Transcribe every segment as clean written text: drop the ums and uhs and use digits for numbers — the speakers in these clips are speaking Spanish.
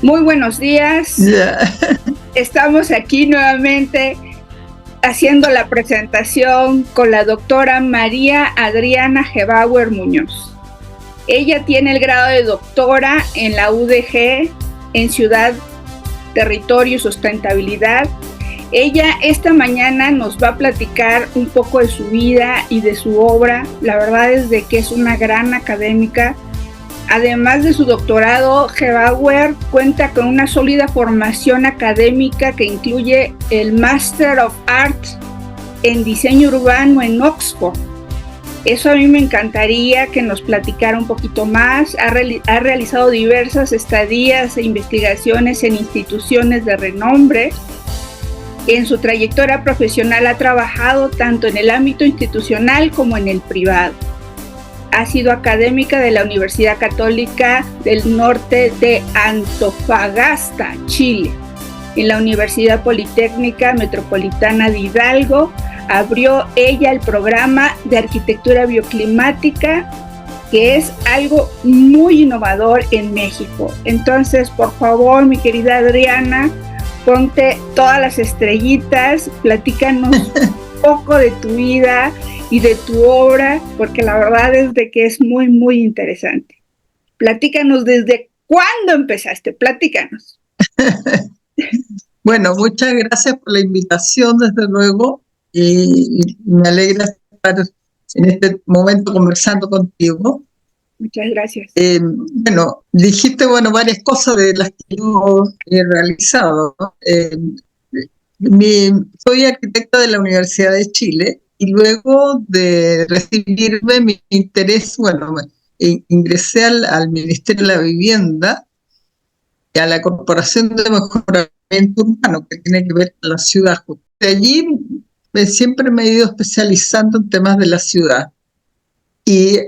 Muy buenos días. Estamos aquí nuevamente haciendo la presentación con la doctora María Adriana Gebauer Muñoz. Ella tiene el grado de doctora en la UDG en Ciudad, Territorio y Sustentabilidad. Ella esta mañana nos va a platicar un poco de su vida y de su obra. La verdad es de que es una gran académica. Además de su doctorado, Gebauer cuenta con una sólida formación académica que incluye el Master of Arts en Diseño Urbano en Oxford. Eso a mí me encantaría que nos platicara un poquito más. Ha realizado diversas estadías e investigaciones en instituciones de renombre. En su trayectoria profesional ha trabajado tanto en el ámbito institucional como en el privado. Ha sido académica de la Universidad Católica del Norte de Antofagasta, Chile. En la Universidad Politécnica Metropolitana de Hidalgo abrió ella el programa de arquitectura bioclimática, que es algo muy innovador en México. Entonces, por favor, mi querida Adriana, ponte todas las estrellitas, platícanos un poco de tu vida y de tu obra, porque la verdad es de que es muy, muy interesante. Platícanos desde cuándo empezaste, platícanos. Bueno, muchas gracias por la invitación, desde luego, y me alegra estar en este momento conversando contigo. Muchas gracias. Bueno, dijiste varias cosas de las que yo he realizado, ¿no? Soy arquitecta de la Universidad de Chile y luego de recibirme mi interés, ingresé al Ministerio de la Vivienda y a la Corporación de Mejoramiento Urbano, que tiene que ver con la ciudad. De allí siempre me he ido especializando en temas de la ciudad. Y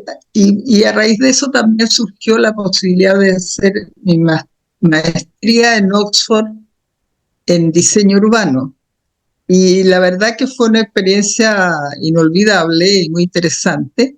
a raíz de eso también surgió la posibilidad de hacer mi maestría en Oxford en diseño urbano. Y la verdad que fue una experiencia inolvidable y muy interesante.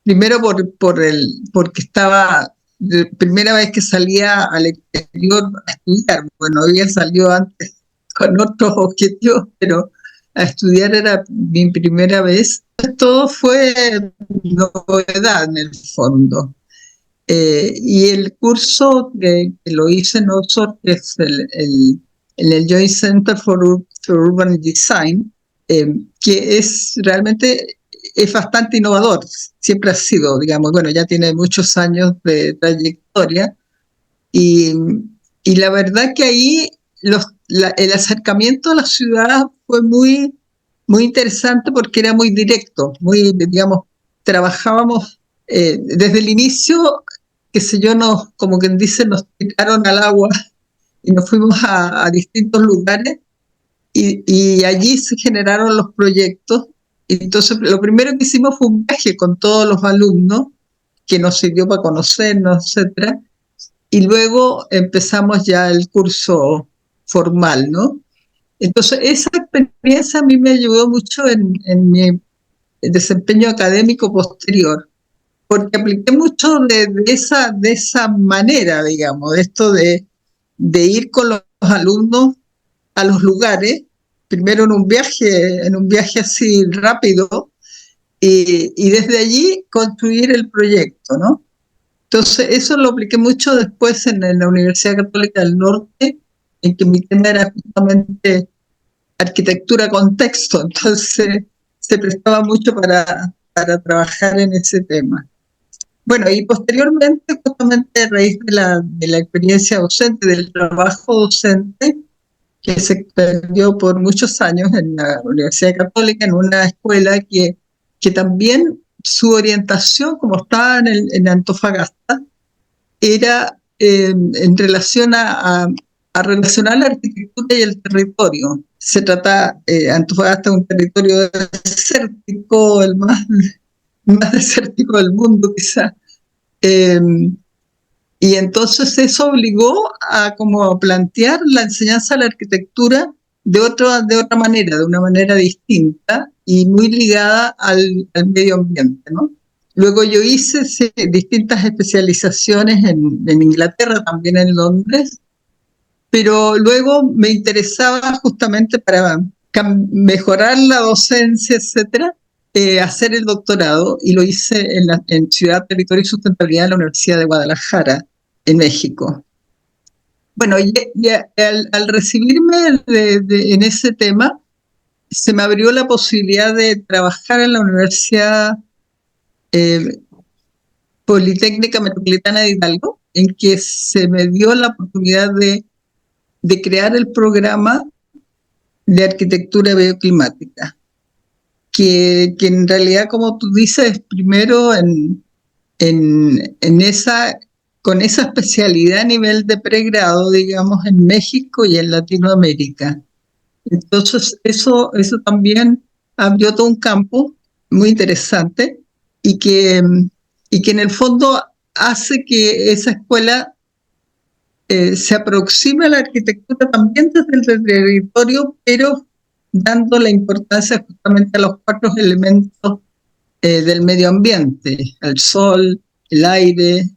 Primero porque estaba la primera vez que salía al exterior a estudiar. Bueno, había salido antes con otros objetivos, pero a estudiar era mi primera vez. Todo fue novedad en el fondo. Y el curso que lo hice en Oxford, que es el Joint Center for Urban Design, que realmente es bastante innovador, siempre ha sido, ya tiene muchos años de trayectoria, y la verdad que ahí el acercamiento a la ciudad fue muy, muy interesante porque era muy directo, trabajábamos desde el inicio, qué sé yo, como quien dice, nos tiraron al agua y nos fuimos a distintos lugares y allí se generaron los proyectos. Y entonces lo primero que hicimos fue un viaje con todos los alumnos que nos sirvió para conocernos, etcétera. Y luego empezamos ya el curso formal, ¿no? Entonces esa experiencia a mí me ayudó mucho en mi desempeño académico posterior, porque apliqué mucho de esa manera, de esto de ir con los alumnos a los lugares, primero en un viaje así rápido, y desde allí construir el proyecto, ¿no? Entonces eso lo apliqué mucho después en la Universidad Católica del Norte, en que mi tema era justamente arquitectura con texto, entonces se prestaba mucho para trabajar en ese tema. Bueno, y posteriormente, justamente a raíz de la experiencia docente, del trabajo docente, que se extendió por muchos años en la Universidad Católica, en una escuela que también su orientación, como estaba en Antofagasta, era en relación a relacionar la arquitectura y el territorio. Se trata, Antofagasta es un territorio desértico, el más desértico del mundo quizá. Y entonces eso obligó a plantear la enseñanza de la arquitectura de otra manera, de una manera distinta y muy ligada al medio ambiente, ¿no? Luego yo hice distintas especializaciones en Inglaterra, también en Londres, pero luego me interesaba justamente para mejorar la docencia, etcétera, hacer el doctorado, y lo hice en Ciudad, Territorio y Sustentabilidad de la Universidad de Guadalajara, en México. Bueno, al recibirme en ese tema, se me abrió la posibilidad de trabajar en la Universidad Politécnica Metropolitana de Hidalgo, en que se me dio la oportunidad de crear el programa de arquitectura bioclimática, que en realidad, como tú dices, primero con esa especialidad a nivel de pregrado, digamos, en México y en Latinoamérica. Entonces, eso también abrió todo un campo muy interesante y que en el fondo hace que esa escuela se aproxime a la arquitectura también desde el territorio, pero dando la importancia justamente a los 4 elementos del medio ambiente: el sol, el aire,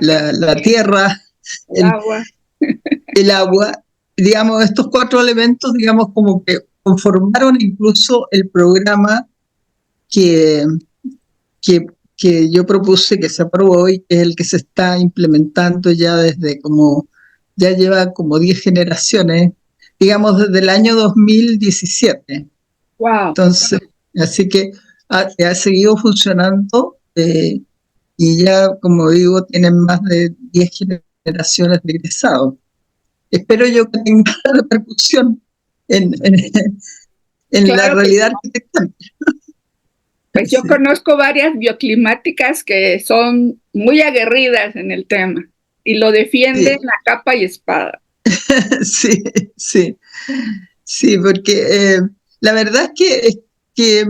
la tierra, el agua. Digamos, estos 4 elementos, digamos, como que conformaron incluso el programa que yo propuse, que se aprobó y que es el que se está implementando ya ya lleva como 10 generaciones, digamos, desde el año 2017. Wow. Entonces, así que ha seguido funcionando, y ya, como digo, tienen más de 10 generaciones de egresados. Espero yo que tenga repercusión en la realidad arquitectónica. Pues yo conozco varias bioclimáticas que son muy aguerridas en el tema y lo defienden a capa y espada. Sí, porque la verdad es que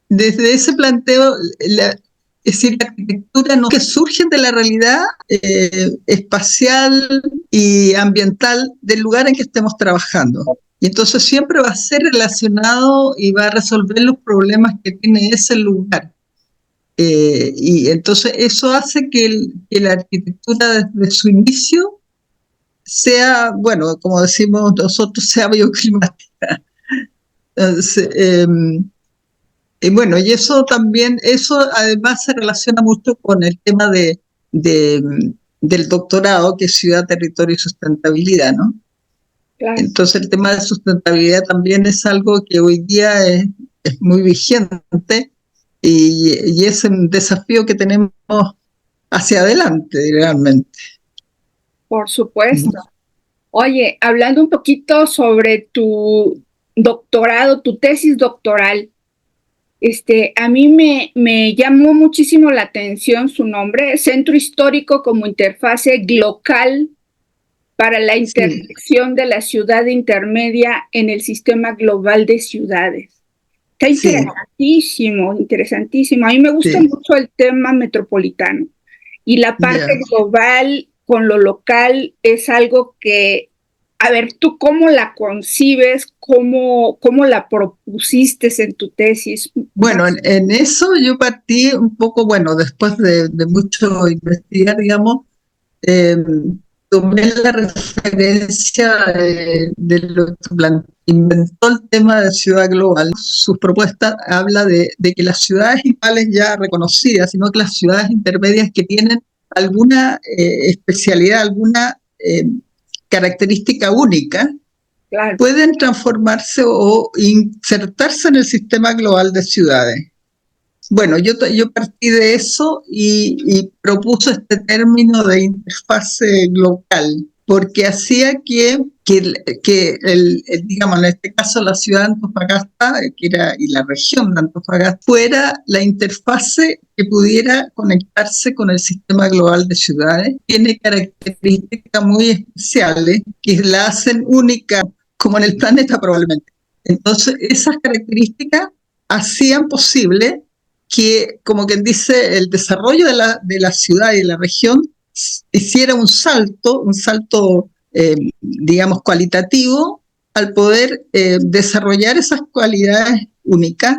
desde ese planteo, es decir, la arquitectura no que surge de la realidad espacial y ambiental del lugar en que estemos trabajando. Y entonces siempre va a ser relacionado y va a resolver los problemas que tiene ese lugar. Y entonces eso hace que la arquitectura desde su inicio sea, bueno, como decimos nosotros, sea bioclimática. Entonces, y bueno, y eso además se relaciona mucho con el tema del doctorado, que es Ciudad, Territorio y Sustentabilidad, ¿no? Claro. Entonces el tema de sustentabilidad también es algo que hoy día es muy vigente, y es un desafío que tenemos hacia adelante, realmente. Por supuesto. Oye, hablando un poquito sobre tu doctorado, tu tesis doctoral, a mí me llamó muchísimo la atención su nombre: Centro Histórico como Interfase Glocal para la intersección de la ciudad intermedia en el sistema global de ciudades. Está interesantísimo, interesantísimo. A mí me gusta mucho el tema metropolitano, y la parte global con lo local es algo que, a ver, ¿tú cómo la concibes? ¿Cómo la propusiste en tu tesis? Bueno, en eso yo partí un poco, bueno, después de mucho investigar, digamos, tomé la referencia de lo que inventó el tema de ciudad global. Sus propuestas habla de que las ciudades iguales ya reconocidas, sino que las ciudades intermedias que tienen alguna especialidad, alguna característica única, claro, pueden transformarse o insertarse en el sistema global de ciudades. Bueno, yo partí de eso y propuse este término de interfase global, porque hacía que digamos, en este caso la ciudad de Antofagasta, y la región de Antofagasta, fuera la interfase que pudiera conectarse con el sistema global de ciudades. Tiene características muy especiales que la hacen única, como en el planeta probablemente. Entonces, esas características hacían posible que, como quien dice, el desarrollo de la ciudad y de la región hiciera un salto, digamos, cualitativo, al poder desarrollar esas cualidades únicas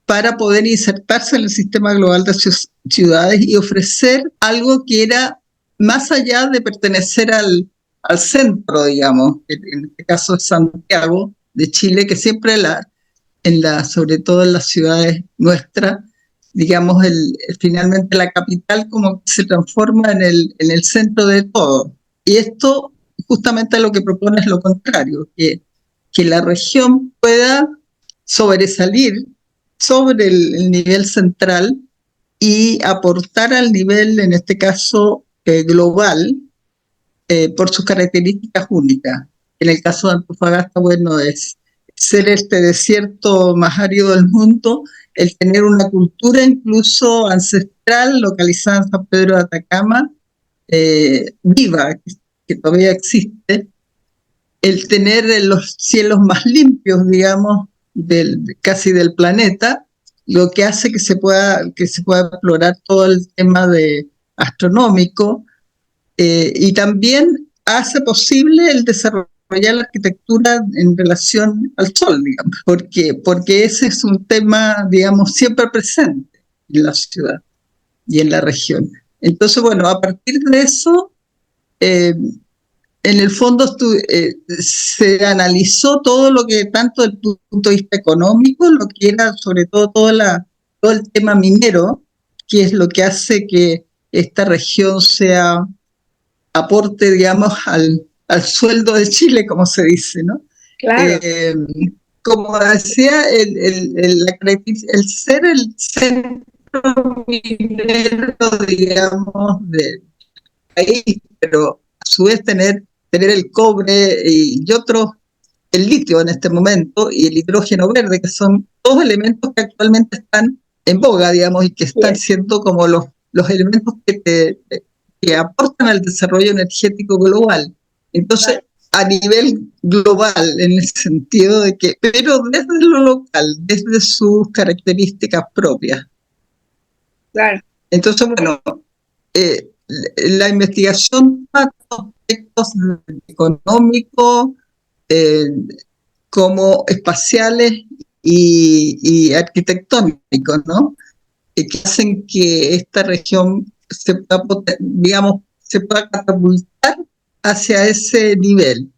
para poder insertarse en el sistema global de ciudades y ofrecer algo que era más allá de pertenecer al centro, digamos, en este caso es Santiago de Chile, que siempre sobre todo en las ciudades nuestras, digamos, finalmente la capital como que se transforma en el centro de todo. Y esto justamente lo que propone es lo contrario, que la región pueda sobresalir sobre el nivel central y aportar al nivel, en este caso, global, por sus características únicas. En el caso de Antofagasta, bueno, es ser este desierto más árido del mundo, el tener una cultura incluso ancestral localizada en San Pedro de Atacama, viva, que todavía existe, el tener los cielos más limpios, digamos, casi del planeta, lo que hace que se pueda explorar todo el tema astronómico, y también hace posible el desarrollar la arquitectura en relación al sol, digamos, porque ese es un tema, digamos, siempre presente en la ciudad y en la región. Entonces, bueno, a partir de eso, en el fondo se analizó todo lo que, tanto desde el punto de vista económico, lo que era sobre todo todo el tema minero, que es lo que hace que esta región aporte, digamos, al sueldo de Chile, como se dice, ¿no? Claro. Como decía, el ser el centro minero, digamos, del país, pero a su vez tener el cobre y otros, el litio en este momento y el hidrógeno verde, que son dos elementos que actualmente están en boga, digamos, y que están siendo como los elementos que aportan al desarrollo energético global. Entonces, a nivel global, en el sentido de que, pero desde lo local, desde sus características propias. Claro. Entonces, bueno, la investigación toma aspectos económicos, como espaciales y arquitectónicos, ¿no? Que hacen que esta región digamos, se pueda catapultar hacia ese nivel,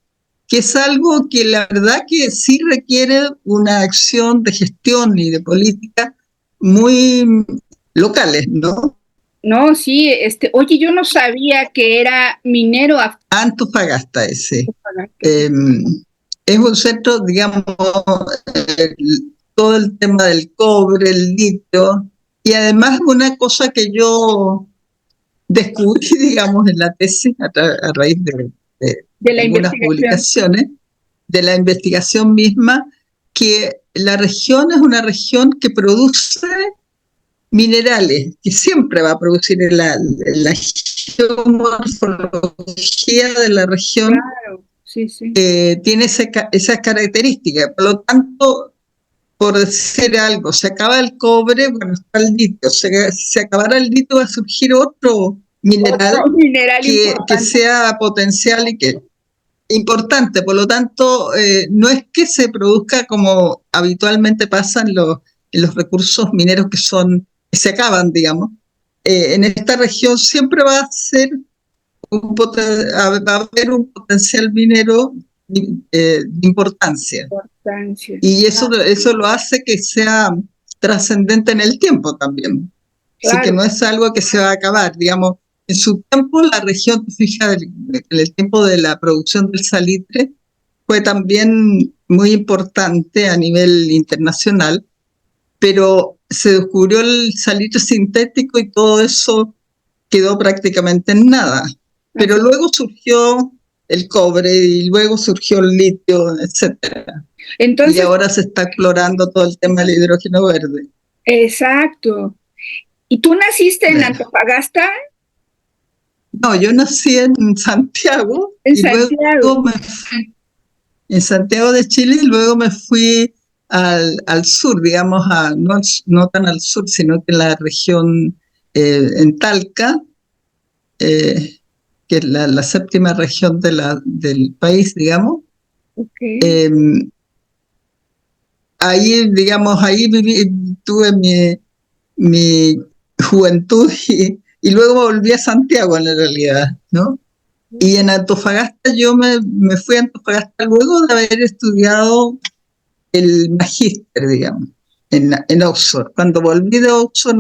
que es algo que la verdad que sí requiere una acción de gestión y de política muy locales, ¿no? No, sí, oye, yo no sabía que era minero. Antofagasta ese. Es un centro, digamos, todo el tema del cobre, el litio, y además una cosa que yo descubrí, digamos, en la tesis, a raíz de algunas publicaciones, de la investigación misma, que la región es una región que produce minerales, que siempre va a producir la geomorfología de la región. Claro, sí, sí. Tiene esas características. Por lo tanto, por decir algo, se acaba el cobre, bueno, está el litio. Si se acabara el litio, va a surgir otro mineral que sea potencial y que importante. Por lo tanto, no es que se produzca como habitualmente pasa en los recursos mineros que se acaban, digamos. En esta región siempre va a ser va a haber un potencial minero de importancia. Y eso lo hace que sea trascendente en el tiempo también. Claro. Así que no es algo que se va a acabar, digamos. En su tiempo, la región, fija, en el tiempo de la producción del salitre, fue también muy importante a nivel internacional, pero se descubrió el salitre sintético y todo eso quedó prácticamente en nada. Pero luego surgió el cobre y luego surgió el litio, etcétera. Entonces, y ahora se está explorando todo el tema del hidrógeno verde. Exacto. ¿Y tú naciste en Antofagasta? No, yo nací en Santiago. Luego me fui en Santiago de Chile, y luego me fui al sur, digamos, no tan al sur, sino que en la región, en Talca, que es la séptima región del país, digamos. Okay. ahí, digamos, ahí tuve mi juventud y luego volví a Santiago en la realidad, ¿no? Y en Antofagasta yo me fui a Antofagasta luego de haber estudiado el magíster, digamos, en Oxford. Cuando volví de Oxford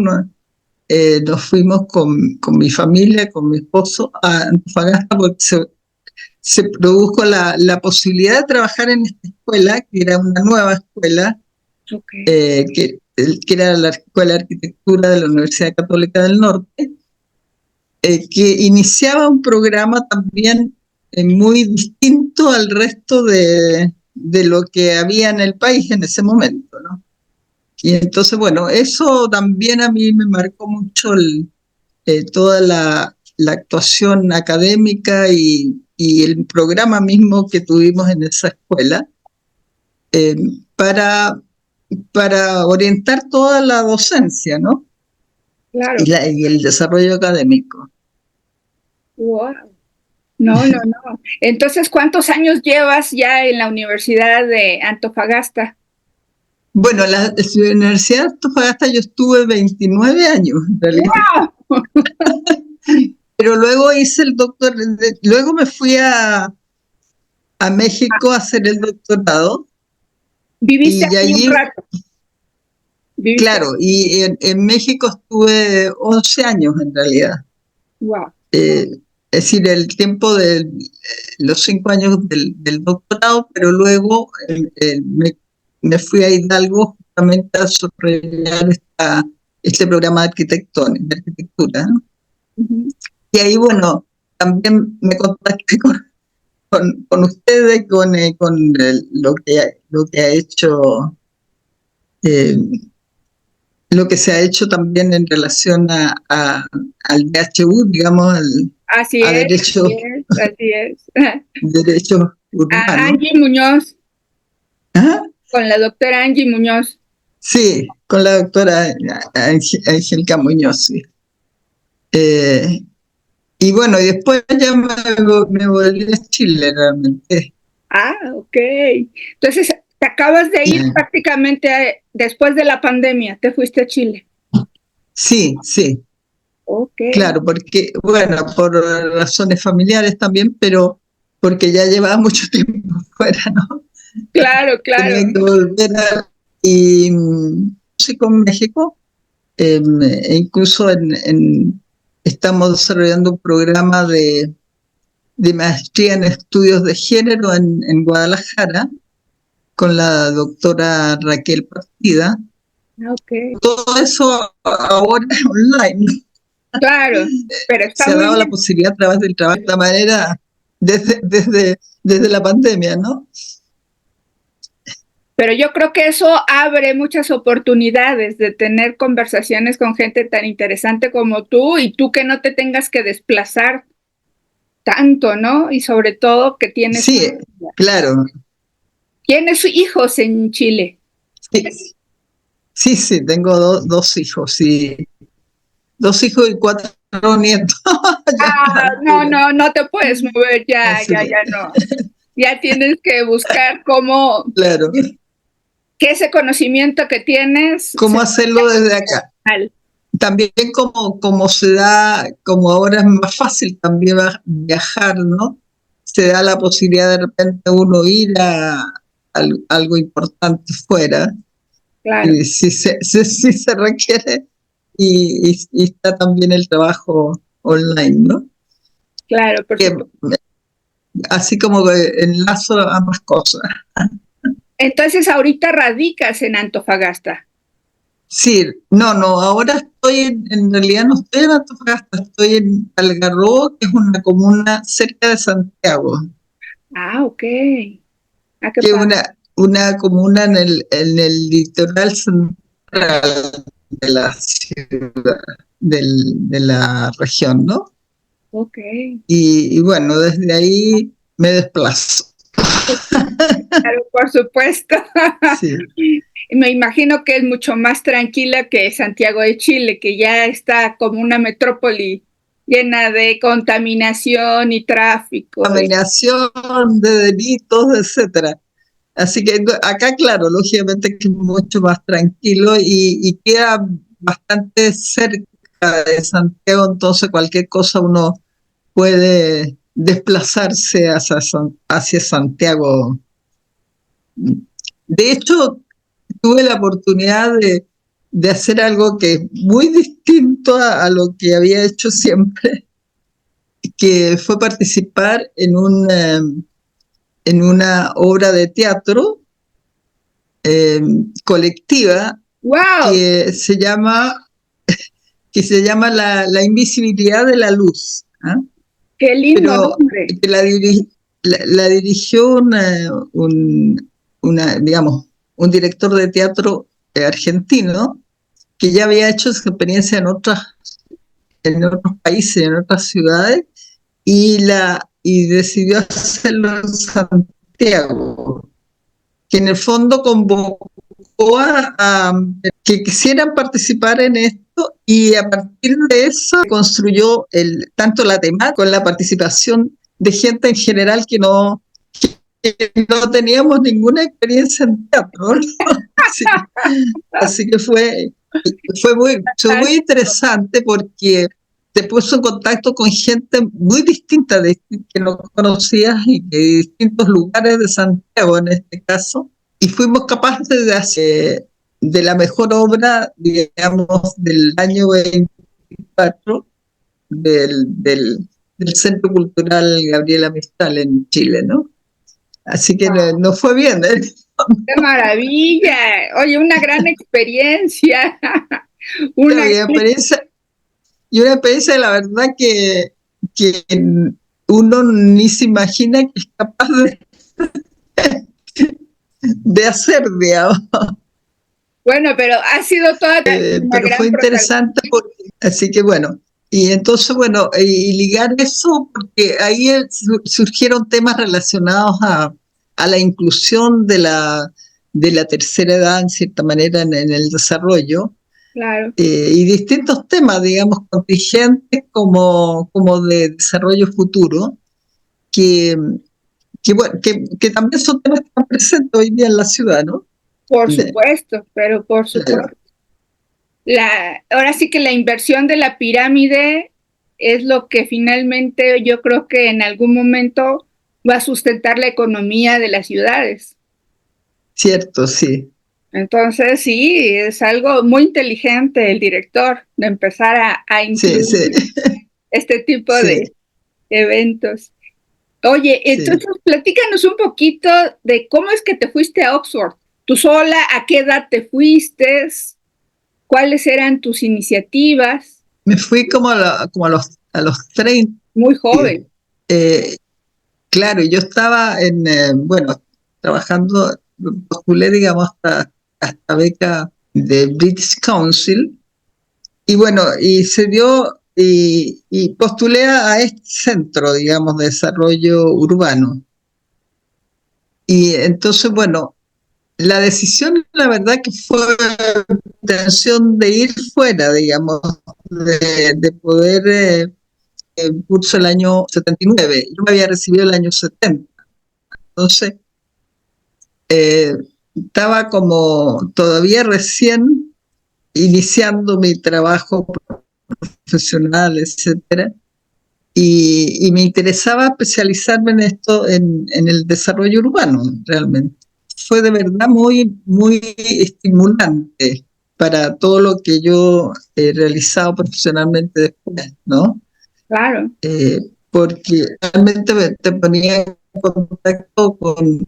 nos fuimos con mi familia, con mi esposo, a Antofagasta porque se produjo la posibilidad de trabajar en esta escuela, que era una nueva escuela, que era la Escuela de Arquitectura de la Universidad Católica del Norte, que iniciaba un programa también muy distinto al resto de lo que había en el país en ese momento, ¿no? Y entonces, bueno, eso también a mí me marcó mucho toda la actuación académica y el programa mismo que tuvimos en esa escuela eh, para, para orientar toda la docencia, ¿no? Claro. Y el desarrollo académico. Wow. No, no, no. Entonces, ¿cuántos años llevas ya en la Universidad de Antofagasta? Bueno, la Universidad de Antofagasta yo estuve 29 años en realidad. ¡Wow! Pero luego hice el doctor, luego me fui a México a hacer el doctorado. Viviste Y aquí un allí, rato. claro, y en México estuve 11 años en realidad. Wow. Es decir, el tiempo de los 5 años del doctorado, pero luego me fui a Hidalgo justamente a desarrollar este programa de arquitectura, ¿no? Uh-huh. Y ahí, bueno, también me contacté con ustedes, lo que ha hecho, eh, lo que se ha hecho también en relación al DHU, digamos, Así a es, derechos, así es. derechos A urbanos. Angie Muñoz, ¿Ah? con la doctora Angie Muñoz. Sí, con la doctora Angélica Muñoz, sí. Eh, y bueno, y después ya me volví a Chile realmente. Ah, ok. Entonces, te acabas de ir prácticamente después de la pandemia, te fuiste a Chile. Sí, sí, Ok. claro, porque, bueno, por razones familiares también, pero porque ya llevaba mucho tiempo fuera, ¿no? Claro, claro. Tenía que volver y sí, con México, e incluso estamos desarrollando un programa de maestría en estudios de género en Guadalajara con la doctora Raquel Partida. Ok. Todo eso ahora es online. Claro, pero está Se ha muy dado la bien. posibilidad a través del trabajo de esta manera desde la pandemia, ¿no? Pero yo creo que eso abre muchas oportunidades de tener conversaciones con gente tan interesante como tú y tú que no te tengas que desplazar tanto, ¿no? Y sobre todo que tienes Sí, familia. claro. ¿Tienes hijos en Chile? Sí, sí, sí, tengo dos hijos, sí. 2 hijos y 4 nietos. Ya a esta Ah, no, altura. no, no te puedes mover, ya, Así ya, que, ya no. Ya tienes que buscar cómo, claro. que ese conocimiento que tienes ¿Cómo se hacerlo desde acá? mal. También como se da, como ahora es más fácil también viajar, ¿no? Se da la posibilidad de repente uno ir a algo importante fuera, Claro, y si se requiere, y está también el trabajo online, ¿no? claro, por Que, supuesto. así como que enlazo ambas cosas. Entonces ahorita radicas en Antofagasta. Sí, no, ahora estoy, en realidad no estoy en Antofagasta, estoy en Algarrobo, que es una comuna cerca de Santiago, Ah, ok. Ah, qué que es padre. una comuna en el litoral central de la ciudad, de la región, ¿no? Ok. Y bueno, desde ahí me desplazo. Claro, por supuesto. Sí, Me imagino que es mucho más tranquila que Santiago de Chile, que ya está como una metrópoli llena de contaminación y tráfico. contaminación de delitos, etcétera. Así que acá, claro, lógicamente que es mucho más tranquilo y queda bastante cerca de Santiago, entonces cualquier cosa uno puede desplazarse hacia Santiago. De hecho, tuve la oportunidad de hacer algo que es muy distinto a lo que había hecho siempre, que fue participar en una obra de teatro colectiva ¡Wow! que se llama la invisibilidad de la luz. ¿Ah? ¡Qué lindo Pero nombre! que la dirigió digamos, un director de teatro argentino que ya había hecho esa experiencia en otros países, en otras ciudades, y decidió hacerlo en Santiago, que en el fondo convocó a que quisieran participar en esto, y a partir de eso construyó tanto la temática con la participación de gente en general que no teníamos ninguna experiencia en teatro, ¿no? Así, así que fue muy interesante porque te puso en contacto con gente muy distinta, que no conocías y de distintos lugares de Santiago en este caso, y fuimos capaces de hacer de la mejor obra, digamos, del año 24 del Centro Cultural Gabriela Mistral en Chile, ¿no? Así que no fue bien, ¿eh? ¡Qué maravilla! Oye, una gran experiencia. Una Una experiencia, y una experiencia, la verdad, que uno ni se imagina que es capaz de hacer, digamos. Bueno, pero ha sido toda una Pero fue gran protagonista. interesante, así que bueno. Y entonces, bueno, y ligar eso, porque ahí surgieron temas relacionados a la inclusión de la tercera edad, en cierta manera, en el desarrollo, Claro. y distintos temas, digamos, contingentes como de desarrollo futuro, que, bueno, que también son temas que están presentes hoy día en la ciudad, ¿no? Por supuesto, pero por supuesto. Ahora sí que la inversión de la pirámide es lo que finalmente yo creo que en algún momento va a sustentar la economía de las ciudades. Cierto, sí. Entonces, sí, es algo muy inteligente el director de empezar a Sí, sí, incluir este tipo sí, de eventos. Oye, sí. entonces platícanos un poquito de cómo es que te fuiste a Oxford. ¿Tú sola? ¿A qué edad te fuiste? ¿Cuáles eran tus iniciativas? Me fui como a los 30. Muy joven. Eh, claro, yo estaba bueno, trabajando, postulé, digamos, hasta beca de British Council, y bueno, y se dio, y postulé a este centro, digamos, de desarrollo urbano. Y entonces, bueno, la decisión, la verdad que fue intención de ir fuera, digamos, de poder curso el año 79. Yo me había recibido el año 70. Entonces, eh, estaba como todavía recién iniciando mi trabajo profesional, etcétera, y me interesaba especializarme en esto, en el desarrollo urbano, realmente. Fue de verdad muy, muy estimulante para todo lo que yo he realizado profesionalmente después, ¿no? Claro. Eh, Porque realmente te ponía en contacto con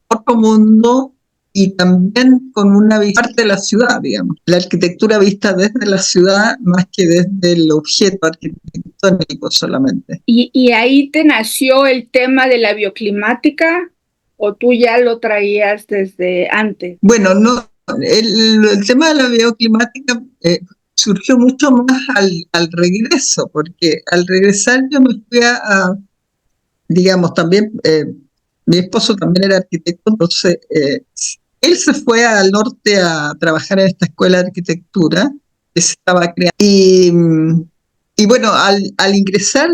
otro mundo, y también con una parte de la ciudad, digamos. La arquitectura vista desde la ciudad más que desde el objeto arquitectónico solamente. ¿Y ahí te nació el tema de la bioclimática o tú ya lo traías desde antes? Bueno, no, el tema de la bioclimática surgió mucho más al regreso, porque al regresar yo me fui digamos, también, mi esposo también era arquitecto, entonces él se fue al norte a trabajar en esta escuela de arquitectura que se estaba creando. Y bueno, al ingresar,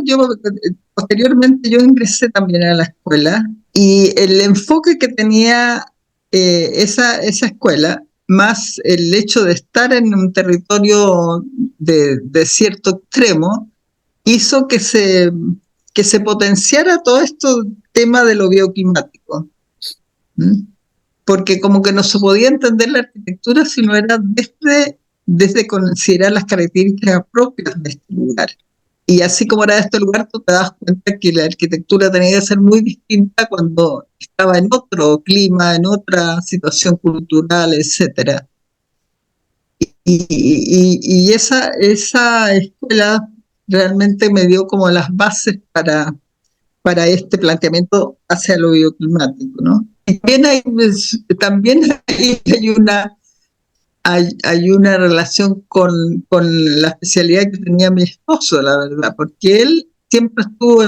posteriormente yo ingresé también a la escuela, y el enfoque que tenía esa escuela, más el hecho de estar en un territorio de cierto extremo, hizo que se potenciara todo esto tema de lo bioclimático. ¿Mm? Porque como que no se podía entender la arquitectura si no era desde considerar las características propias de este lugar. Y así como era este lugar, tú te das cuenta que la arquitectura tenía que ser muy distinta cuando estaba en otro clima, en otra situación cultural, etcétera. Y esa escuela realmente me dio como las bases para este planteamiento hacia lo bioclimático, ¿no? También hay una relación con la especialidad que tenía mi esposo, la verdad, porque él siempre estuvo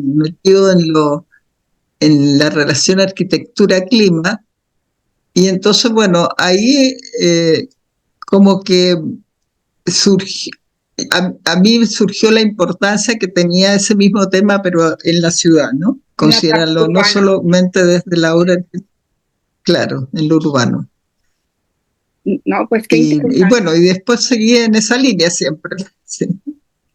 metido en la relación arquitectura-clima, y entonces, bueno, ahí como que surgió, a mí surgió la importancia que tenía ese mismo tema, pero en la ciudad, ¿no? Considerarlo no solamente desde la obra, claro, en lo urbano. No, pues qué interesante. Y bueno, y después seguí en esa línea siempre. Sí.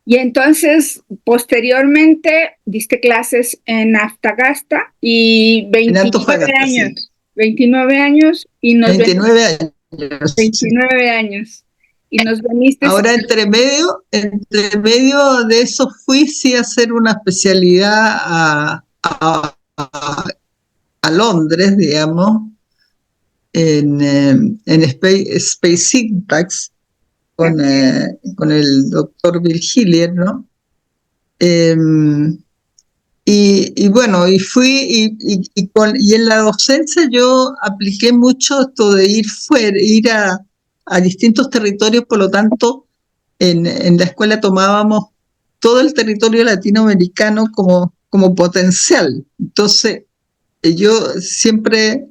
Y entonces, posteriormente, diste clases en Antofagasta y 29 años. Sí. 29 años y nos 29 años. 29 años. Y nos veniste. Ahora, entre medio de eso, fui sí a hacer una especialidad a Londres, digamos, en Space Syntax, con el doctor Bill Hillier, ¿no? Y bueno, y fui, y en la docencia yo apliqué mucho esto de ir a distintos territorios, por lo tanto, en la escuela tomábamos todo el territorio latinoamericano como potencial. Entonces, yo siempre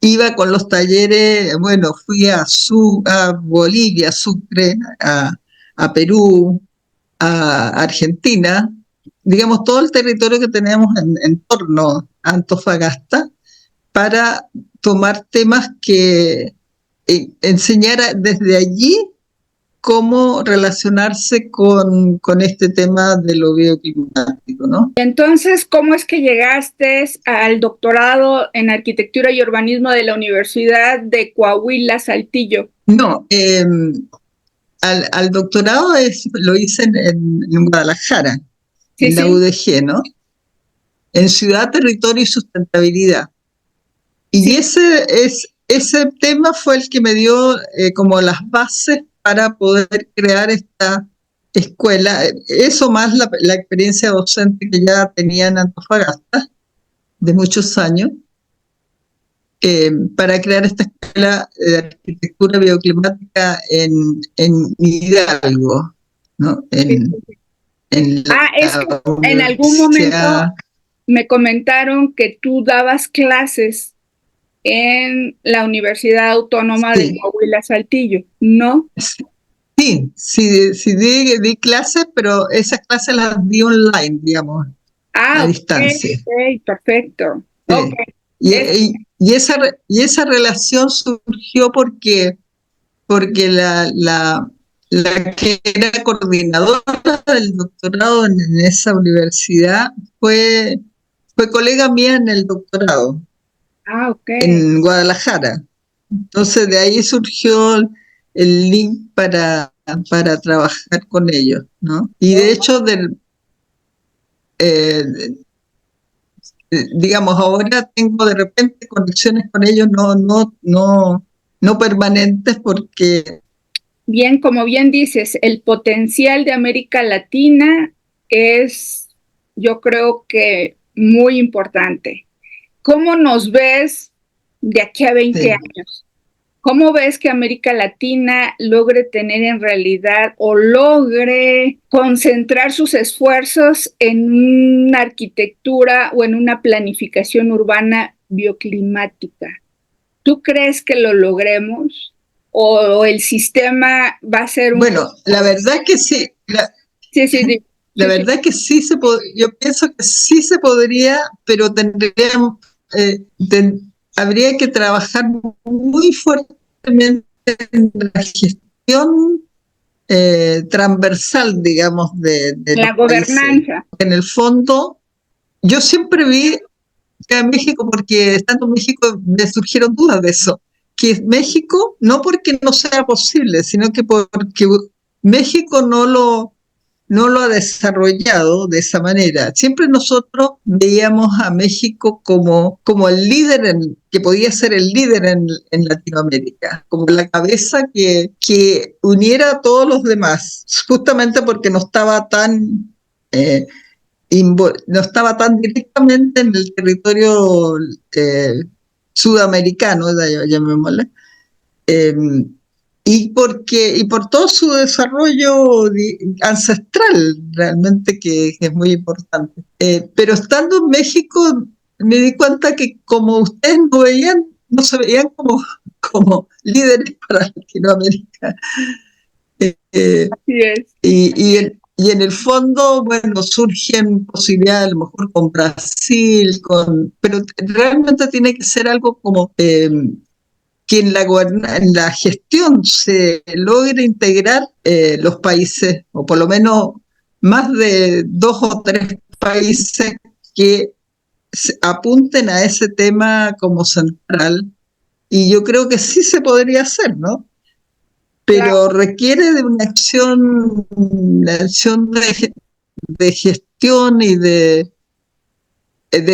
iba con los talleres, bueno, fui a Bolivia, Sucre, a Perú, a Argentina, digamos, todo el territorio que teníamos en torno a Antofagasta, para tomar temas que enseñara desde allí cómo relacionarse con este tema de lo bioclimático, ¿no? Entonces, ¿cómo es que llegaste al doctorado en arquitectura y urbanismo de la Universidad de Coahuila, Saltillo? No, al doctorado lo hice en Guadalajara, sí, en la UDG, ¿no? En Ciudad, Territorio y Sustentabilidad. Y sí, ese tema fue el que me dio como las bases para poder crear esta escuela. Eso más la experiencia docente que ya tenía en Antofagasta, de muchos años, para crear esta escuela de arquitectura bioclimática en Hidalgo, ¿no? En algún momento me comentaron que tú dabas clases en la Universidad Autónoma de Coahuila, Saltillo, ¿no? Sí, di clases, pero esas clases las di online, digamos, a distancia. Ok, perfecto. Sí. Okay. Y esa relación surgió porque la que era coordinadora del doctorado en esa universidad fue colega mía en el doctorado. En Guadalajara. Entonces de ahí surgió el link para trabajar con ellos, ¿no? Y de hecho, digamos, ahora tengo de repente conexiones con ellos no permanentes, porque... Bien, como bien dices, el potencial de América Latina es, yo creo que muy importante. ¿Cómo nos ves de aquí a 20 años? ¿Cómo ves que América Latina logre tener en realidad o logre concentrar sus esfuerzos en una arquitectura o en una planificación urbana bioclimática? ¿Tú crees que lo logremos? ¿O el sistema va a ser un... Bueno, la verdad es que sí. La verdad es que sí yo pienso que sí se podría, pero habría que trabajar muy fuertemente en la gestión transversal, digamos, de los La países. gobernanza. En el fondo, yo siempre vi que en México, porque estando en México me surgieron dudas de eso, que México, no porque no sea posible, sino que porque México no lo ha desarrollado de esa manera. Siempre nosotros veíamos a México como el líder, que podía ser el líder en Latinoamérica, como la cabeza que uniera a todos los demás, justamente porque eh, no estaba tan directamente en el territorio sudamericano, llamémosle, eh, y por todo su desarrollo ancestral, realmente que es muy importante. Pero estando en México, me di cuenta que como ustedes no se veían como líderes para Latinoamérica. Así es. Y en el fondo, bueno, surgen posibilidades a lo mejor con Brasil, pero realmente tiene que ser algo como que en la gestión se logre integrar los países, o por lo menos más de 2 o 3 países que apunten a ese tema como central. Y yo creo que sí se podría hacer, ¿no? Claro, Pero requiere de una acción de gestión y de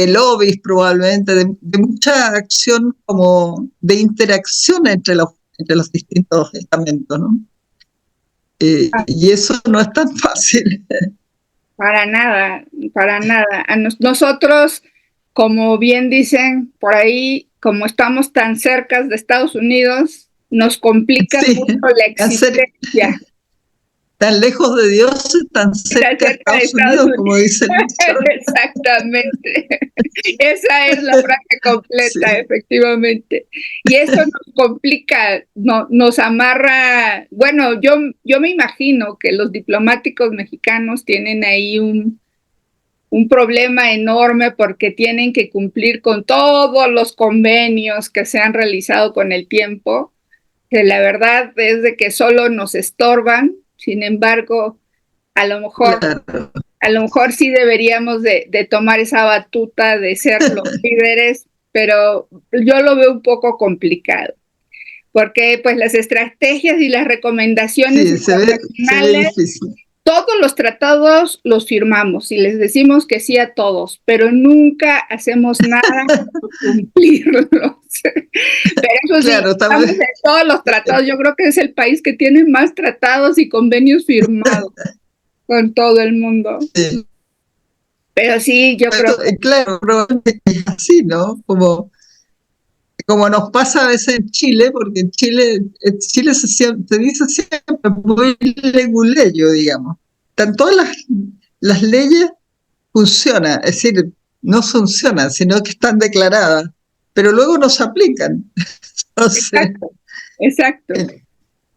lobbies probablemente, de mucha acción como de interacción entre los distintos estamentos, ¿no? Y eso no es tan fácil. para nada, para nada. Nosotros, como bien dicen por ahí, como estamos tan cerca de Estados Unidos, nos complica Sí, mucho la existencia. tan lejos de Dios, tan Tan cerca de cerca de Estados Estados Unidos, Unidos. como dice el dicho. Exactamente. Esa es la frase completa, Sí, efectivamente. Y eso nos complica, nos amarra. Bueno, yo me imagino que los diplomáticos mexicanos tienen ahí un problema enorme porque tienen que cumplir con todos los convenios que se han realizado con el tiempo, que la verdad es de que solo nos estorban. Sin embargo, a lo mejor claro. a lo mejor sí deberíamos de tomar esa batuta de ser los líderes, pero yo lo veo un poco complicado, porque pues las estrategias y las recomendaciones Sí, se ve internacionales, difícil. todos los tratados los firmamos y les decimos que sí a todos, pero nunca hacemos nada por cumplirlos. Pero eso sí, Claro, estamos en todos los tratados. Yo creo que es el país que tiene más tratados y convenios firmados con todo el mundo. sí. Pero sí, yo creo que Claro, probablemente es así, ¿no? Como nos pasa a veces en Chile, porque en Chile se dice siempre muy leguleyo, digamos. Están todas las leyes funcionan, es decir, no funcionan, sino que están declaradas, pero luego no se aplican. Entonces, exacto, exacto.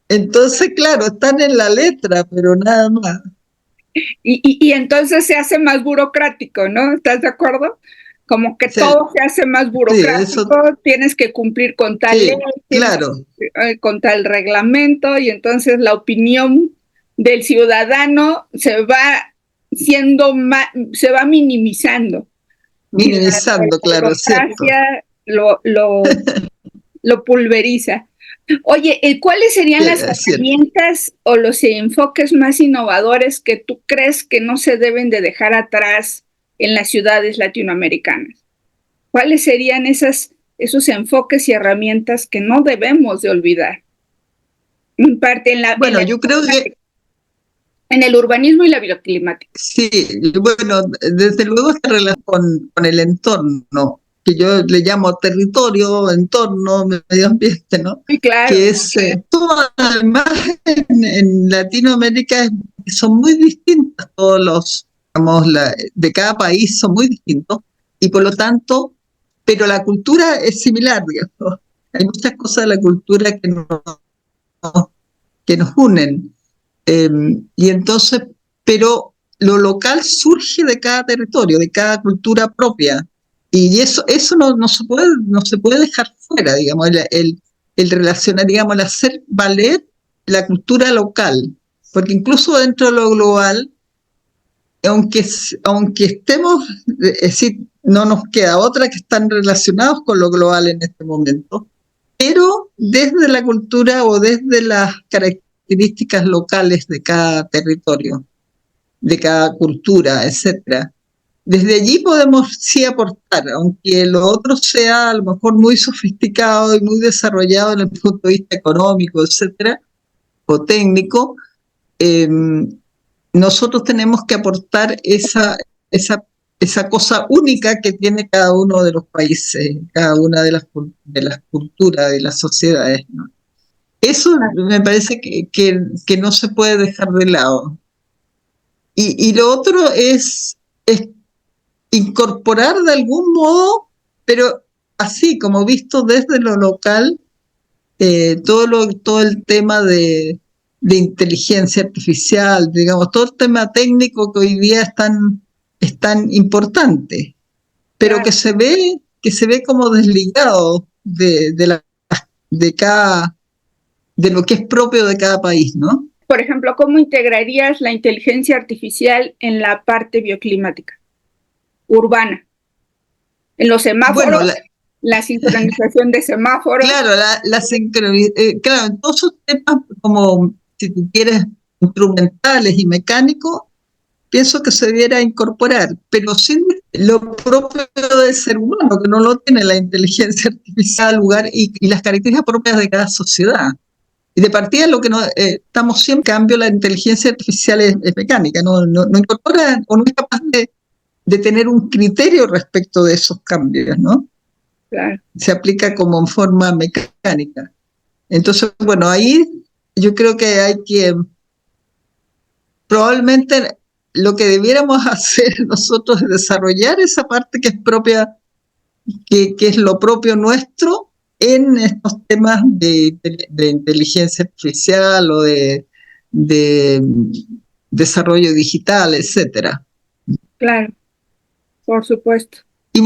entonces, claro, están en la letra, pero nada más. Y entonces se hace más burocrático, ¿no? ¿Estás de acuerdo? Como que Sí, todo se hace más sí, eso, burocrático, tienes que cumplir con tal ley, sí, tienes que claro. cumplir con tal reglamento, y entonces la opinión del ciudadano se va minimizando. Y Minimizando, la claro, es cierto. burocracia lo pulveriza. Oye, ¿cuáles Sí, serían las es cierto. herramientas o los enfoques más innovadores que tú crees que no se deben de dejar atrás en las ciudades latinoamericanas? ¿Cuáles serían esos enfoques y herramientas que no debemos de olvidar? En parte Bueno, yo creo que en el urbanismo y la bioclimática. sí, bueno, desde luego se relaciona con el entorno, que yo le llamo territorio, entorno, medio ambiente, ¿no? Sí, claro. Que es, todo además en Latinoamérica son muy distintas, digamos, de cada país son muy distintos, y por lo tanto, pero la cultura es similar, digamos. Hay muchas cosas de la cultura que nos unen. Eh, y entonces, pero lo local surge de cada territorio, de cada cultura propia. Y eso no se puede dejar fuera, digamos, el relacionar, digamos, el hacer valer la cultura local, porque incluso dentro de lo global, aunque estemos, es decir, no nos queda otra que están relacionados con lo global en este momento, pero desde la cultura o desde las características locales de cada territorio, de cada cultura, etcétera. Desde allí podemos sí aportar, aunque lo otro sea a lo mejor muy sofisticado y muy desarrollado en el punto de vista económico, etcétera, o técnico. eh, Nosotros tenemos que aportar esa cosa única que tiene cada uno de los países, cada una de las culturas, de las sociedades, ¿no? Eso me parece que no se puede dejar de lado. Y lo otro es incorporar de algún modo, pero así como visto desde lo local, todo el tema de inteligencia artificial, digamos, todo el tema técnico que hoy día es tan importante, pero Claro. que se ve como desligado de cada, de lo que es propio de cada país, ¿no? Por ejemplo, ¿cómo integrarías la inteligencia artificial en la parte bioclimática urbana? En los Bueno, semáforos, la sincronización de semáforos. claro, claro, en todos esos temas como, si tú quieres, instrumentales y mecánicos, pienso que se debiera incorporar, pero sin lo propio del ser humano, que no lo tiene la inteligencia artificial, lugar y las características propias de cada sociedad. Y de partida lo que no, estamos siempre, en cambio, la inteligencia artificial es mecánica, no incorpora o no es capaz de tener un criterio respecto de esos cambios, ¿no? Claro. Se aplica como en forma mecánica. Entonces, bueno, ahí yo creo que hay que, probablemente lo que debiéramos hacer nosotros es desarrollar esa parte que es propia, que es lo propio nuestro en estos temas de inteligencia artificial o de desarrollo digital, etcétera. Claro, por supuesto. Y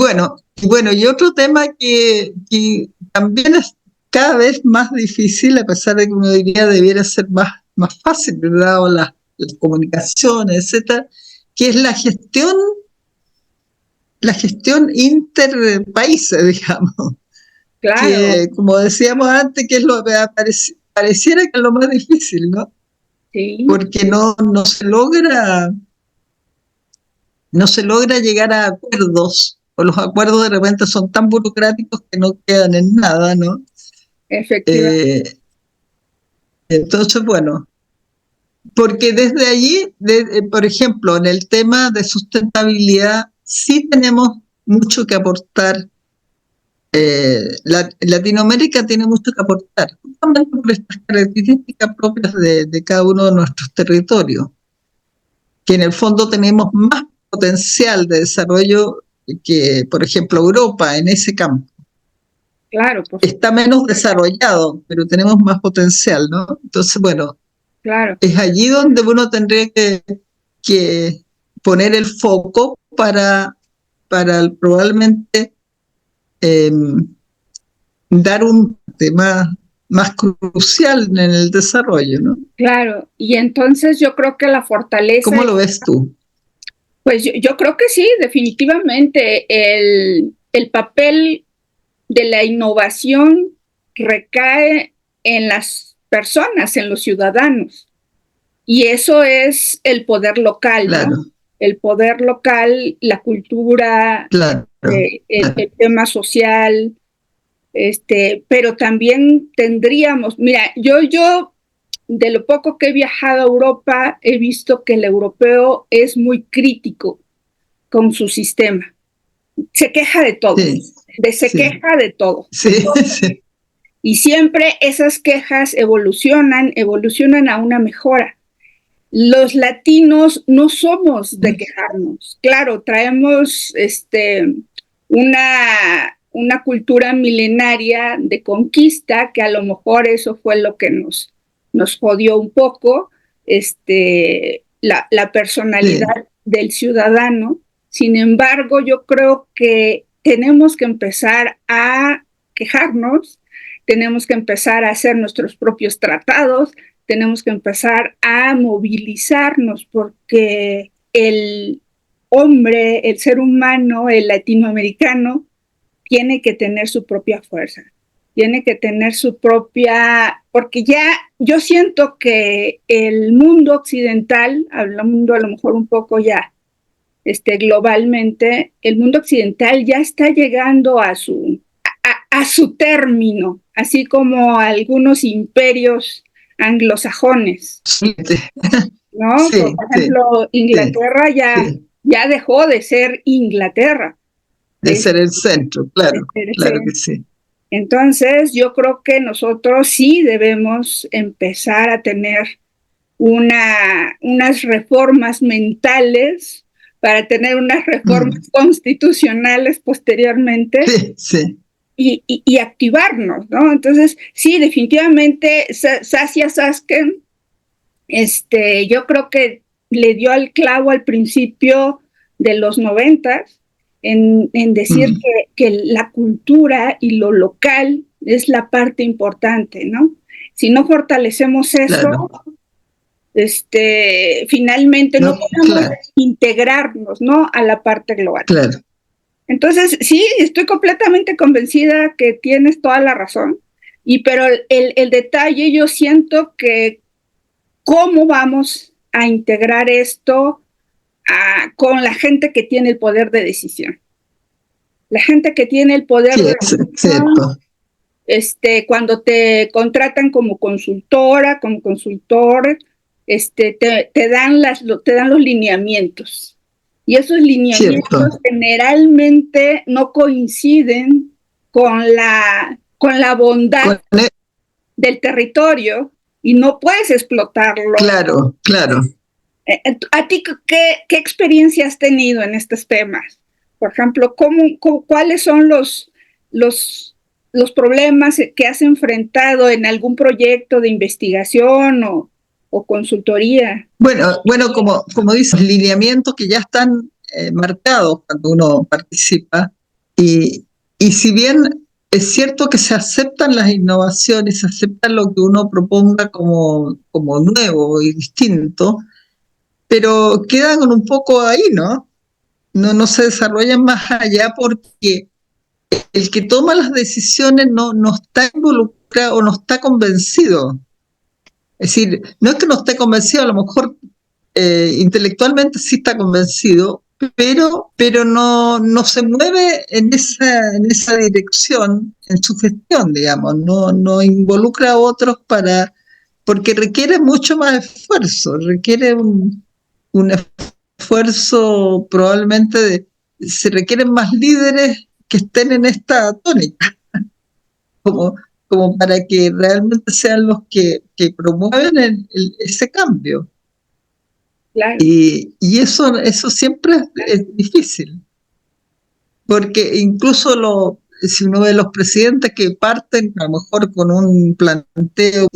otro tema que también es cada vez más difícil, a pesar de que uno diría debiera ser más fácil, ¿verdad? O las comunicaciones, etcétera, que es la gestión interpaíses, digamos, Claro, que como decíamos antes, que es pareciera que es lo más difícil, ¿no? sí, Porque no se logra llegar a acuerdos, o los acuerdos de repente son tan burocráticos que no quedan en nada, ¿no? efectivamente. Eh, entonces, bueno, porque desde allí, por ejemplo, en el tema de sustentabilidad, sí tenemos mucho que aportar. Latinoamérica tiene mucho que aportar, justamente por estas características propias de cada uno de nuestros territorios, que en el fondo tenemos más potencial de desarrollo que, por ejemplo, Europa en ese campo. Claro, por Está supuesto. menos desarrollado, pero tenemos más potencial, ¿no? Entonces, bueno, Claro, es allí donde uno tendría que poner el foco para probablemente eh, dar un tema más crucial en el desarrollo, ¿no? claro. Y entonces yo creo que la fortaleza, ¿Cómo lo ves tú? pues yo creo que sí, definitivamente el papel de la innovación recae en las personas, en los ciudadanos. Y eso es el poder local, ¿no? Claro, El poder local, la cultura, claro, el tema social, pero también tendríamos, mira, yo de lo poco que he viajado a Europa, he visto que el europeo es muy crítico con su sistema. Se queja de todo, sí, se sí, queja de todo. sí, sí, Y siempre esas quejas evolucionan a una mejora. Los latinos no somos de quejarnos. Claro, traemos una cultura milenaria de conquista, que a lo mejor eso fue lo que nos jodió un poco, la personalidad sí, del ciudadano. Sin embargo, yo creo que tenemos que empezar a quejarnos, tenemos que empezar a hacer nuestros propios tratados, tenemos que empezar a movilizarnos porque el hombre, el ser humano, el latinoamericano, tiene que tener su propia fuerza, tiene que tener su propia, porque ya yo siento que el mundo occidental, hablando a lo mejor un poco ya globalmente, el mundo occidental ya está llegando a su término, así como algunos imperios anglosajones, Sí, ¿no? sí, Por ejemplo, Inglaterra ya dejó de ser Inglaterra. De ser el centro, claro que sí. Entonces, yo creo que nosotros sí debemos empezar a tener unas reformas mentales para tener unas reformas constitucionales posteriormente. Sí. Y activarnos, ¿no? Entonces, sí, definitivamente Saskia Sasken, yo creo que le dio al clavo al principio de los 90 en decir que la cultura y lo local es la parte importante, ¿no? Si no fortalecemos eso, finalmente no podemos integrarnos, ¿no? A la parte global. Claro. Entonces, sí, estoy completamente convencida que tienes toda la razón, pero el detalle, yo siento que cómo vamos a integrar esto con la gente que tiene el poder de decisión. La gente que tiene el poder de decisión, cuando te contratan como consultora, como consultor, te dan los lineamientos. Y esos lineamientos generalmente no coinciden con la bondad del territorio y no puedes explotarlo. Claro. ¿A ti qué experiencia has tenido en estos temas? Por ejemplo, ¿cuáles son los problemas que has enfrentado en algún proyecto de investigación o consultoría? Bueno, como dices, lineamientos que ya están marcados cuando uno participa, y si bien es cierto que se aceptan las innovaciones, se acepta lo que uno proponga como nuevo y distinto, pero quedan un poco ahí, ¿no? No se desarrollan más allá porque el que toma las decisiones no está involucrado o no está convencido. Es decir, no es que no esté convencido, a lo mejor intelectualmente sí está convencido, pero no se mueve en esa dirección en su gestión, digamos, no involucra a otros porque requiere mucho más esfuerzo, requiere un esfuerzo probablemente se requieren más líderes que estén en esta tónica, como para que realmente sean los que promueven ese cambio. Claro. Y eso siempre es difícil, porque incluso si uno ve los presidentes que parten a lo mejor con un planteo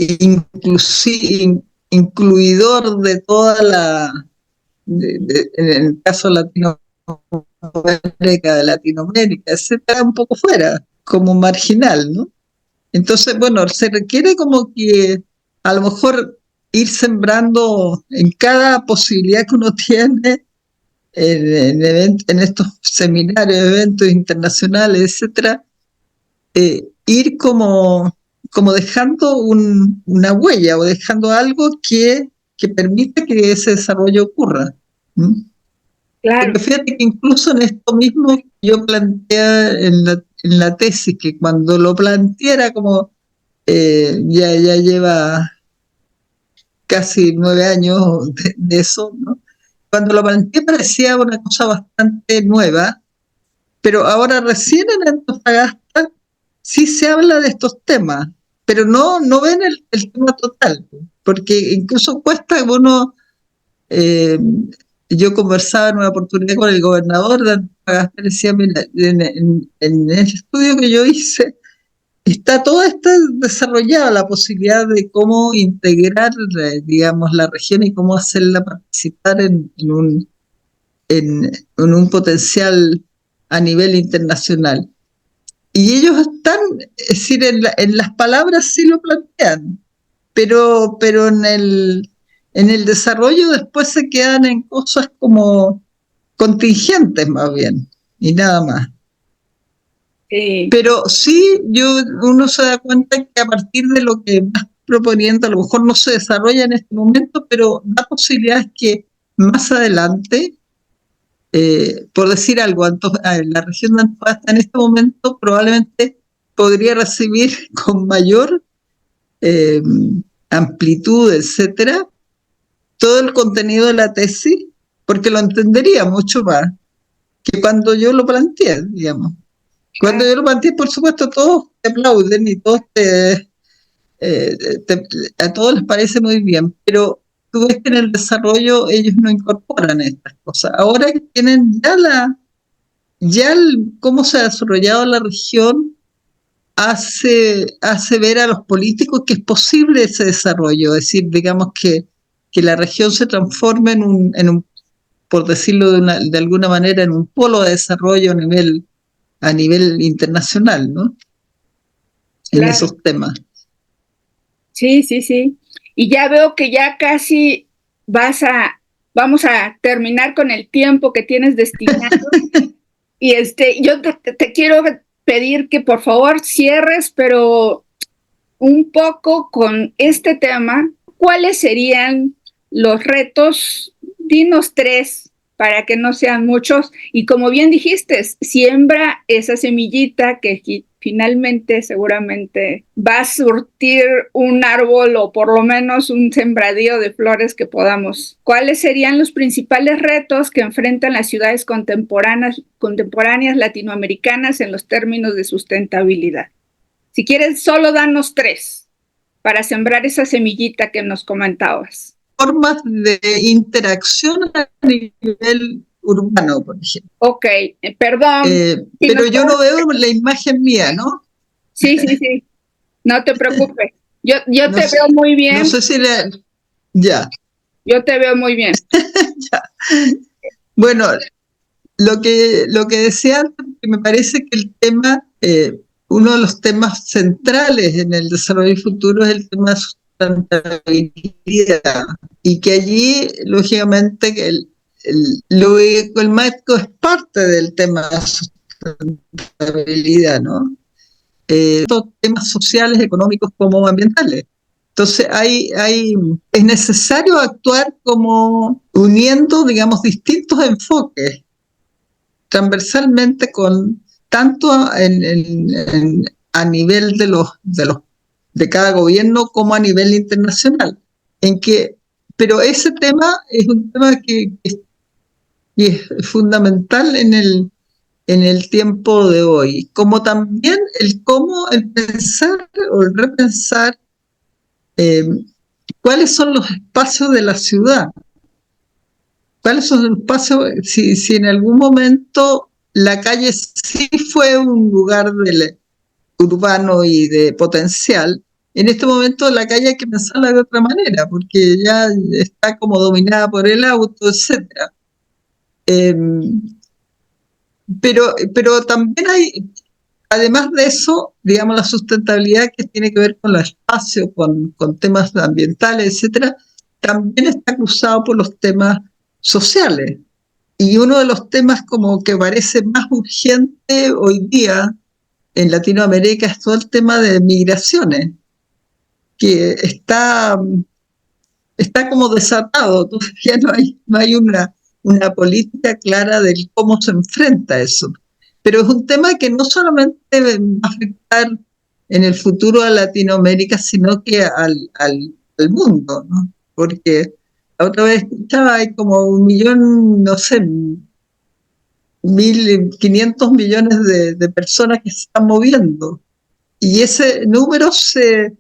incluidor de toda en el caso de Latinoamérica, se queda un poco fuera, como marginal, ¿no? Entonces, bueno, se requiere como que a lo mejor ir sembrando en cada posibilidad que uno tiene en estos seminarios, eventos internacionales, etcétera, ir como dejando una huella o dejando algo que permita que ese desarrollo ocurra. Claro. Porque fíjate que incluso en esto mismo yo planteé en la tesis, que cuando lo planteara como ya lleva casi 9 años de eso, ¿no? Cuando lo planteé parecía una cosa bastante nueva, pero ahora recién en Antofagasta sí se habla de estos temas, pero no ven el tema total, porque incluso cuesta que uno... yo conversaba en una oportunidad con el gobernador de Antofagasta, decía, mira, en el estudio que yo hice, está toda esta desarrollada la posibilidad de cómo integrar, digamos, la región y cómo hacerla participar en un potencial a nivel internacional. Y ellos están, es decir, en las palabras sí lo plantean, pero en el desarrollo después se quedan en cosas como contingentes más bien, y nada más. Pero sí, uno se da cuenta que a partir de lo que vas proponiendo, a lo mejor no se desarrolla en este momento, pero da posibilidades que más adelante, por decir algo, la región de Antofagasta en este momento probablemente podría recibir con mayor eh, amplitud, etcétera, todo el contenido de la tesis, porque lo entendería mucho más que cuando yo lo planteé, digamos. Cuando yo lo planteé, por supuesto, todos te aplauden y todos a todos les parece muy bien, pero tú ves que en el desarrollo ellos no incorporan estas cosas. Ahora que tienen cómo se ha desarrollado la región, hace ver a los políticos que es posible ese desarrollo, es decir, digamos que la región se transforme en un por decirlo de alguna manera, en un polo de desarrollo a nivel internacional, ¿no? En Claro. esos temas. Sí, sí, sí. Y ya veo que ya casi vamos a terminar con el tiempo que tienes destinado. Y yo te quiero pedir que por favor cierres, pero un poco con este tema. ¿Cuáles serían los retos? Dinos 3 para que no sean muchos. Y como bien dijiste, siembra esa semillita que finalmente seguramente va a surtir un árbol o por lo menos un sembradío de flores que podamos. ¿Cuáles serían los principales retos que enfrentan las ciudades contemporáneas latinoamericanas en los términos de sustentabilidad? Si quieres, solo danos 3 para sembrar esa semillita que nos comentabas. Formas de interacción a nivel urbano, por ejemplo. Ok, perdón. Pero yo no veo la imagen mía, ¿no? Sí, sí, sí. No te preocupes. Yo te veo muy bien. No sé si ya. Yo te veo muy bien. Ya. Bueno, lo que decía antes, me parece que el tema, uno de los temas centrales en el desarrollo futuro es el tema de sustentabilidad, y que allí, lógicamente, el marco es parte del tema de sustentabilidad, ¿no? Temas sociales, económicos como ambientales. Entonces es necesario actuar como uniendo, digamos, distintos enfoques transversalmente tanto a nivel de cada gobierno como a nivel internacional. Pero ese tema es un tema que es fundamental en el tiempo de hoy, como también el pensar o el repensar cuáles son los espacios de la ciudad. ¿Cuáles son los espacios? Si en algún momento la calle sí fue un lugar urbano y de potencial, en este momento la calle hay que pensarla de otra manera, porque ya está como dominada por el auto, etc. Pero también además de eso, digamos, la sustentabilidad que tiene que ver con los espacios, con temas ambientales, etc., también está cruzado por los temas sociales. Y uno de los temas como que parece más urgente hoy día en Latinoamérica es todo el tema de migraciones, que está como desatado, todavía no hay una política clara de cómo se enfrenta a eso. Pero es un tema que no solamente va a afectar en el futuro a Latinoamérica, sino que al mundo, ¿no? Porque la otra vez escuchaba, hay como 1.000.000, no sé, 1.500 millones de personas que se están moviendo. Y ese número se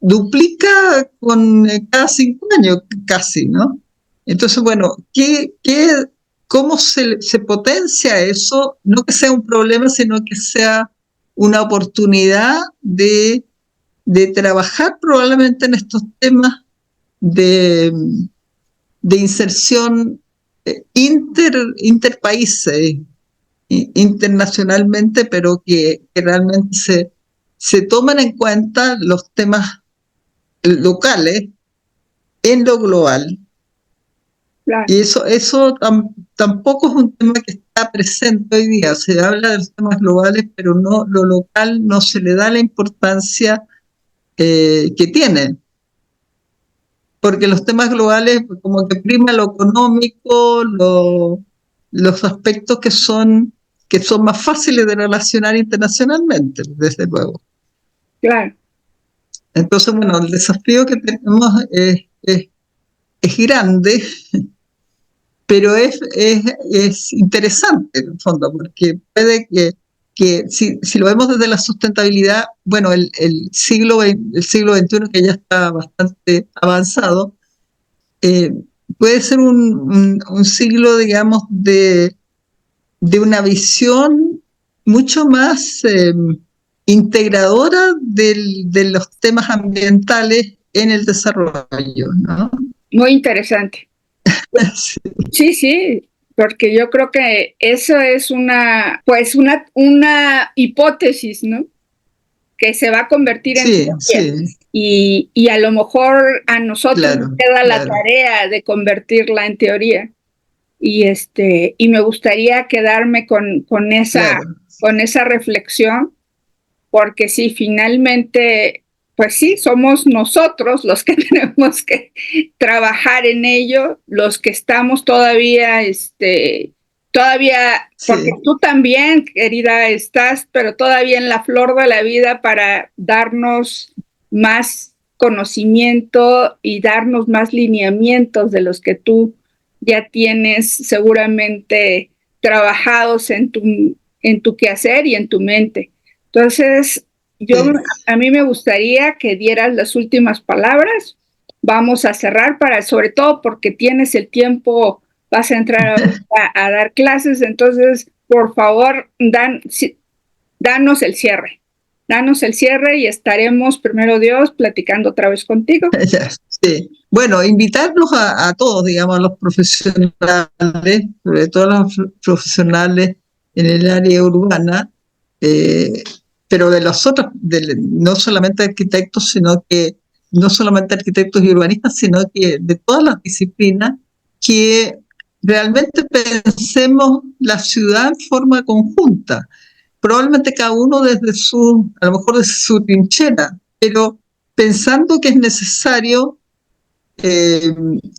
duplica con cada 5 años casi, ¿no? Entonces, bueno, ¿cómo se potencia eso? No que sea un problema, sino que sea una oportunidad de trabajar probablemente en estos temas de inserción interpaíses, internacionalmente, pero que realmente se toman en cuenta los temas locales en lo global. Claro. Y eso tampoco es un tema que está presente hoy día. Se habla de los temas globales, pero no, lo local no se le da la importancia que tienen. Porque los temas globales como que prima lo económico, los aspectos que son más fáciles de relacionar internacionalmente, desde luego. Claro. Entonces, bueno, el desafío que tenemos es grande, pero es interesante en el fondo, porque puede que si lo vemos desde la sustentabilidad, bueno, el siglo XXI, que ya está bastante avanzado, puede ser un siglo, digamos, de una visión mucho más integradora de los temas ambientales en el desarrollo, ¿no? Muy interesante. Sí, porque yo creo que eso es una hipótesis, ¿no? Que se va a convertir en teoría. Sí. Y a lo mejor a nosotros nos queda la tarea de convertirla en teoría. Y me gustaría quedarme con esa reflexión, porque sí, finalmente, pues sí, somos nosotros los que tenemos que trabajar en ello, los que estamos todavía, porque tú también, querida, estás, pero todavía en la flor de la vida para darnos más conocimiento y darnos más lineamientos de los que tú ya tienes seguramente trabajados en tu quehacer y en tu mente. Entonces, a mí me gustaría que dieras las últimas palabras. Vamos a cerrar sobre todo porque tienes el tiempo, vas a entrar a dar clases, entonces, por favor, danos el cierre. Danos el cierre y estaremos, primero Dios, platicando otra vez contigo. Sí. Bueno, invitarlos a todos, digamos, a los profesionales, sobre todo a los profesionales en el área urbana, pero de los otros, no solamente arquitectos, no solamente arquitectos y urbanistas, sino que de todas las disciplinas, que realmente pensemos la ciudad en forma conjunta. Probablemente cada uno a lo mejor desde su trinchera, pero pensando que es necesario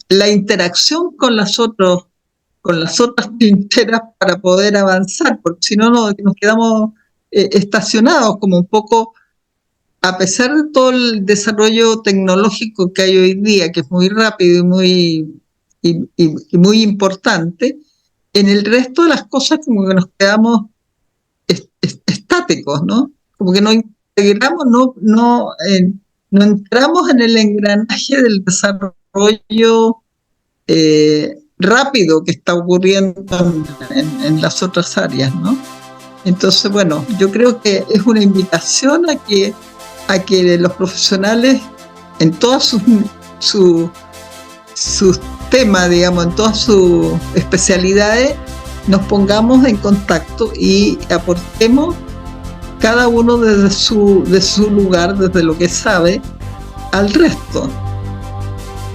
la interacción con las otras trincheras para poder avanzar, porque si no nos quedamos estacionados, como un poco, a pesar de todo el desarrollo tecnológico que hay hoy día, que es muy rápido y muy importante, en el resto de las cosas como que nos quedamos estáticos, ¿no? Como que no integramos, no entramos en el engranaje del desarrollo rápido que está ocurriendo en las otras áreas, ¿no? Entonces, bueno, yo creo que es una invitación a que los profesionales en todas sus temas, digamos, en todas sus especialidades, nos pongamos en contacto y aportemos cada uno desde su lugar, desde lo que sabe, al resto.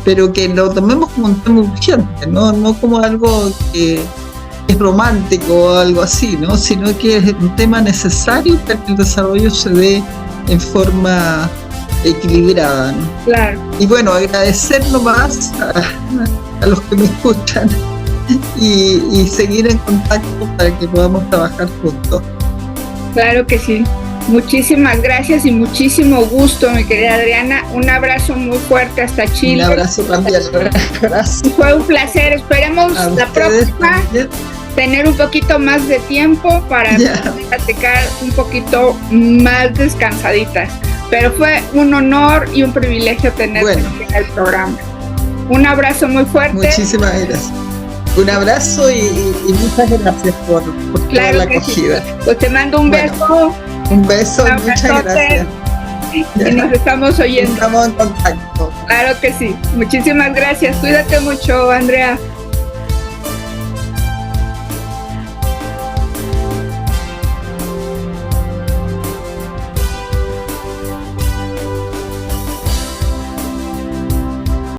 Pero que lo tomemos como un tema urgente, no como algo que es romántico o algo así, ¿no? Sino que es un tema necesario para que el desarrollo se dé en forma equilibrada, ¿no? Claro. Y bueno, agradecer nomás a los que me escuchan y seguir en contacto para que podamos trabajar juntos. Claro que sí. Muchísimas gracias y muchísimo gusto, mi querida Adriana. Un abrazo muy fuerte hasta Chile. Un abrazo también. Gracias. Fue un placer. Esperemos la próxima también tener un poquito más de tiempo para platicar un poquito más descansaditas. Pero fue un honor y un privilegio tenerte en el programa. Un abrazo muy fuerte. Muchísimas gracias. Un abrazo y muchas gracias por toda la acogida. Sí. Pues te mando un beso. Un beso y muchas gracias. Y nos estamos oyendo. Estamos en contacto. Claro que sí. Muchísimas gracias. Cuídate mucho, Andrea.